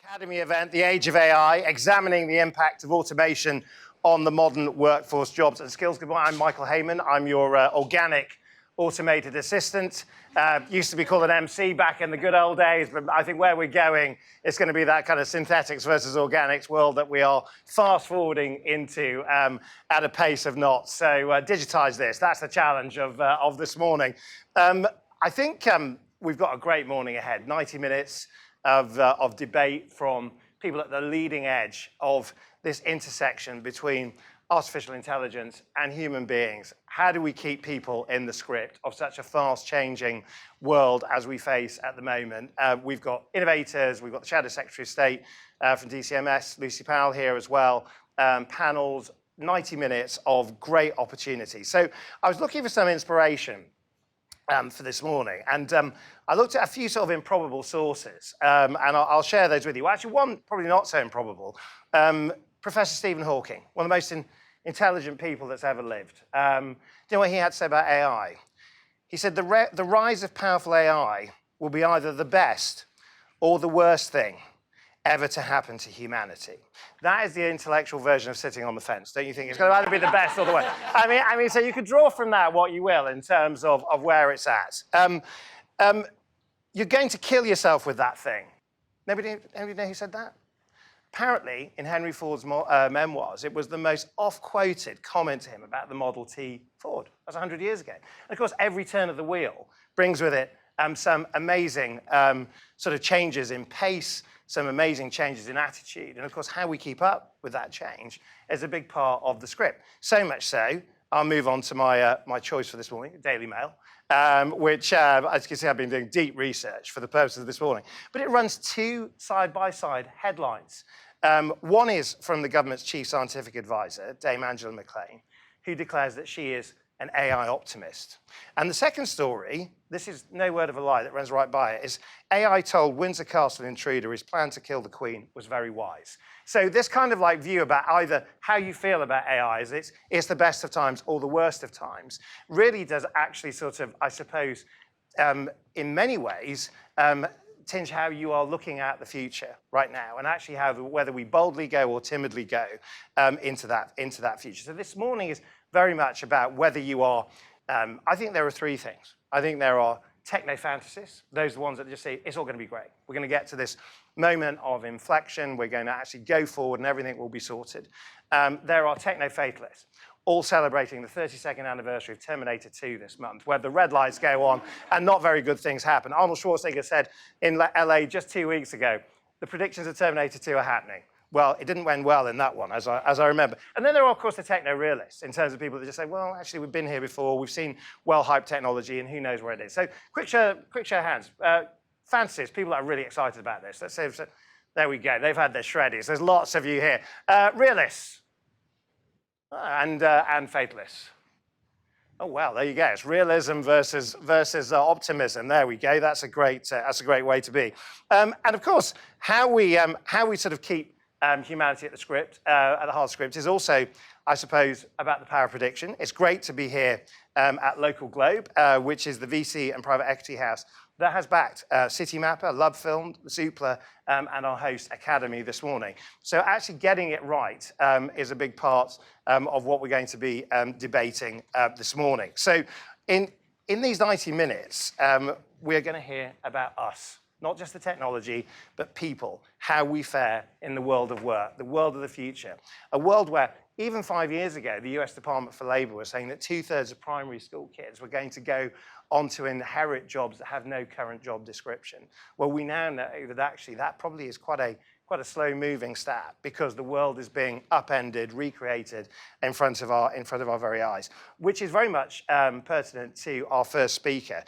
Academy event, The Age of AI, examining the impact of automation on the modern workforce, jobs and skills. Good morning, I'm Michael Heyman. I'm your organic automated assistant. Used to be called an MC back in the good old days, but I think where we're going, it's going to be that kind of synthetics versus organics world that we are fast forwarding into at a pace of knots. So digitize this. That's the challenge of this morning. I think we've got a great morning ahead. 90 minutes of debate from people at the leading edge of this intersection between artificial intelligence and human beings. How do we keep people in the script of such a fast-changing world as we face at the moment? We've got innovators, we've got the Shadow Secretary of State from DCMS, Lucy Powell here as well, panels, 90 minutes of great opportunity. So I was looking for some inspiration for this morning. And I looked at a few sort of improbable sources, and I'll share those with you. Well, actually, one probably not so improbable. Professor Stephen Hawking, one of the most intelligent people that's ever lived. Do you know what he had to say about AI? He said, the rise of powerful AI will be either the best or the worst thing ever to happen to humanity. That is the intellectual version of sitting on the fence, don't you think? It's going to either be the best or the worst. I mean, so you could draw from that what you will in terms of where it's at. You're going to kill yourself with that thing. Anybody know who said that? Apparently, in Henry Ford's memoirs, it was the most oft-quoted comment to him about the Model T Ford. That's 100 years ago. And of course, every turn of the wheel brings with it some amazing sort of changes in pace, some amazing changes in attitude. And of course, how we keep up with that change is a big part of the script. So much so, I'll move on to my choice for this morning, Daily Mail, which, as you can see, I've been doing deep research for the purposes of this morning. But it runs two side-by-side headlines. One is from the government's chief scientific advisor, Dame Angela McLean, who declares that she is an AI optimist. And the second story, this is no word of a lie that runs right by it, is AI told Windsor Castle intruder his plan to kill the Queen was very wise. So this kind of like view about either how you feel about AI, is it's the best of times or the worst of times, really does actually sort of, I suppose, in many ways, tinge how you are looking at the future right now, and actually whether we boldly go or timidly go into that future. So this morning is very much about whether you are, I think there are three things. I think there are techno-fantasists, those are the ones that just say, it's all going to be great. We're going to get to this moment of inflection, we're going to actually go forward and everything will be sorted. There are techno-fatalists, all celebrating the 32nd anniversary of Terminator 2 this month, where the red lights go on and not very good things happen. Arnold Schwarzenegger said in LA just 2 weeks ago, the predictions of Terminator 2 are happening. Well, it didn't end well in that one, as I remember. And then there are, of course, the techno-realists, in terms of people that just say, well, actually, we've been here before, we've seen well-hyped technology, and who knows where it is. So quick show of hands. Fantasists, people that are really excited about this. Let's say, there we go, they've had their shreddies. There's lots of you here. Realists and fatalists. Oh, well, there you go. It's realism versus optimism. There we go. That's a great way to be. And of course, how we sort of keep humanity at the script, at the heart of the script, is also, I suppose, about the power of prediction. It's great to be here at Local Globe, which is the VC and private equity house that has backed Citymapper, LoveFilm, Zoopla, and our host Academy this morning. So actually getting it right is a big part of what we're going to be debating this morning. So in these 90 minutes, we're going to hear about us. Not just the technology, but people, how we fare in the world of work, the world of the future. A world where even 5 years ago, the US Department for Labor was saying that 2/3 of primary school kids were going to go on to inherit jobs that have no current job description. Well, we now know that actually that probably is quite a slow-moving stat, because the world is being upended, recreated in front of our very eyes, which is very much pertinent to our first speaker.